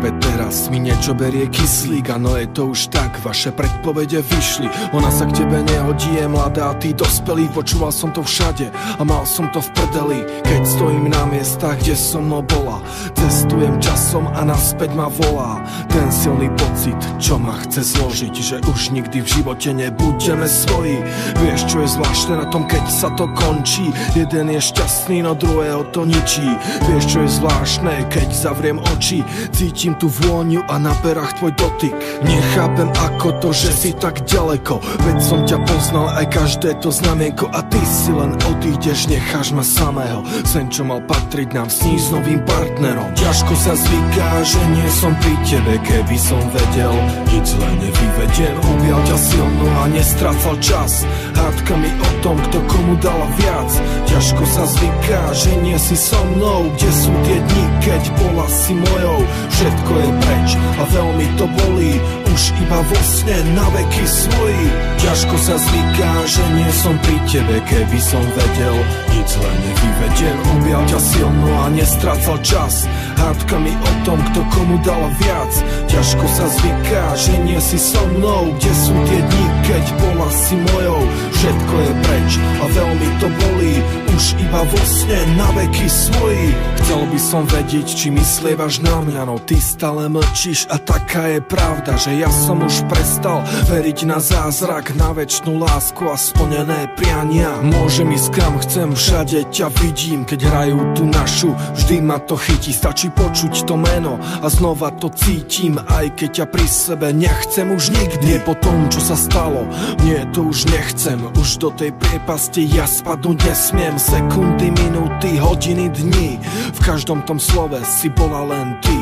práve teraz mi niečo berie kyslík. Áno, je to už tak, vaše predpovede vyšli. Ona sa k tebe nehodí, je mladá a ty dospelý. Počúval som to všade a mal som to v prdeli. Keď stojím na miestach, kde som mnou bola, cestujem časom a naspäť ma volá ten silný pocit, čo ma chce zložiť, že už nikdy v živote nebudeme svoji. Vieš, čo je zvláštne na tom, keď sa to končí? Jeden je šťastný, no druhého to ničí. Vieš, čo je zvláštne, keď zavriem oči, cítim tú vôňu a na perách tvoj dotyk. Nechápem ako to, že si tak ďaleko, veď som ťa poznal aj každé to znamienko. A ty si len odídeš, necháš ma samého. Sen, čo mal patriť nám, sní s novým partnerom. Ťažko sa zvyká, že nie som pri tebe. Keby som vedel, nič zle nevyvediem. Objal ťa silno a nestrácal čas hádkami o tom, kto komu dal viac. Ťažko sa zvyká, že nie si so mnou. Kde sú tie dni, keď bola si mojou? Všetko je preč a veľmi to bolí, už iba vo sne na veky svoji. Ťažko sa zvyká, že nie som pri tebe. Keby som vedel, nič zle nevyvediem. Objal ťa silno a nestrácal čas hádkami o tom, kto komu dal viac. Ťažko sa zvyká, že nie si so mnou. Kde sú tie dni, keď bola si mojou? Všetko je preč a veľmi to bolí, už iba vo sne na veky svoji. Chcel by som vedieť, či myslievaš na mňa, no ty stále mlčíš a taká je pravda, že ja som už prestal veriť na zázrak, na večnú lásku a splnené priania. Môžem ísť kam chcem, všade ťa vidím, keď hrajú tú našu, vždy ma to chytí. Stačí počuť to meno a znova to cítim, aj keď ťa pri sebe nechcem už nikdy. Nie po tom, čo sa stalo, nie, to už nechcem. Už do tej priepasti ja spadnúť nesmiem. Sekundy, minúty, hodiny, dní, v každom tom slove si bola len ty.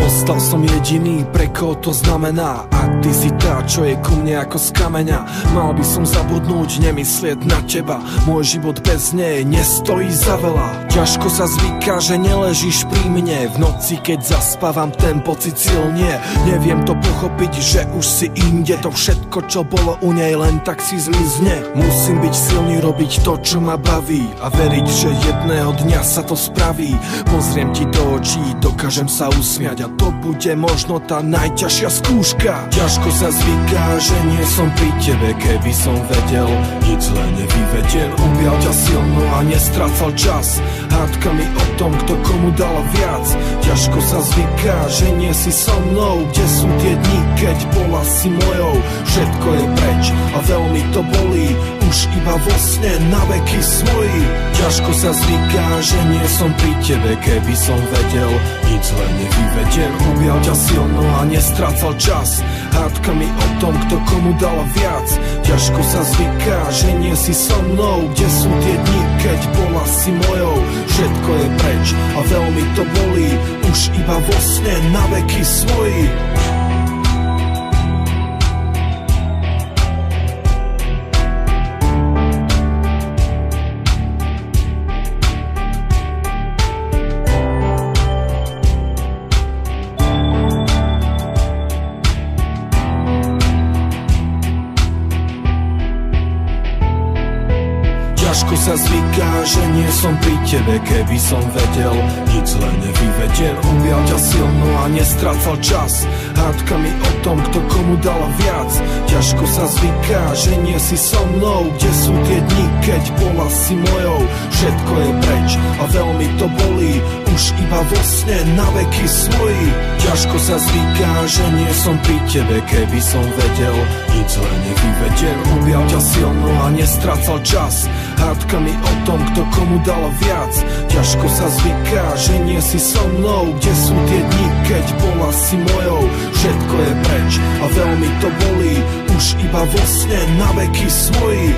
Ostal som jediný, pre koho to znamená, a ty si tá, čo je ku mne ako z kameňa. Mal by som zabudnúť, nemyslieť na teba, môj život bez nej nestojí za veľa. Ťažko sa zvyká, že neležíš pri mne, v noci keď zaspávam ten pocit silne. Neviem to pochopiť, že už si inde, to všetko čo bolo u nej len tak si zmizne. Musím byť silný, robiť to čo ma baví a veriť, že jedného dňa sa to spraví. Pozriem ti do očí, dokážem sa usmiať a to bude možno tá najťažšia skúška. Ťažko sa zvyká, že nie som pri tebe. Keby som vedel, nič zle nevyvediem. Objal ťa silno a nestrácal čas hádkami o tom, kto komu dal viac. Ťažko sa zvyká, že nie si so mnou. Kde sú tie dni, keď bola si mojou? Všetko je preč a veľmi to bolí, už iba vo sne na veky svoji. Ťažko sa zvyká, že nie som pri tebe. Keby som vedel, nič zle nevyvediem. Objal ťa silno a nestrácal čas hádkami o tom, kto komu dal viac. Ťažko sa zvyká, že nie si so mnou. Kde sú tie dni, keď bola si mojou? Všetko je preč a veľmi to bolí, už iba vo sne na veky svoji. Ťažko sa zvyká, že nie som pri tebe. Keby som vedel, nič zle nevyvediem. Objal ťa silno a nestrácal čas hádkami o tom, kto komu dal viac. Ťažko sa zvyká, že nie si so mnou. Kde sú tie dni, keď bola si mojou? Všetko je preč a veľmi to bolí, už iba vo sne na veky svoji. Ťažko sa zvyká, že nie som pri tebe. Keby som vedel, nič zle nevyvediem. Objal ťa silno a nestrácal čas hádkami o tom, kto komu dal viac. Ťažko sa zvyká, že nie si so mnou. Kde sú tie dni, keď bola si mojou? Všetko je preč a veľmi to bolí, už iba vo sne na veky svoji.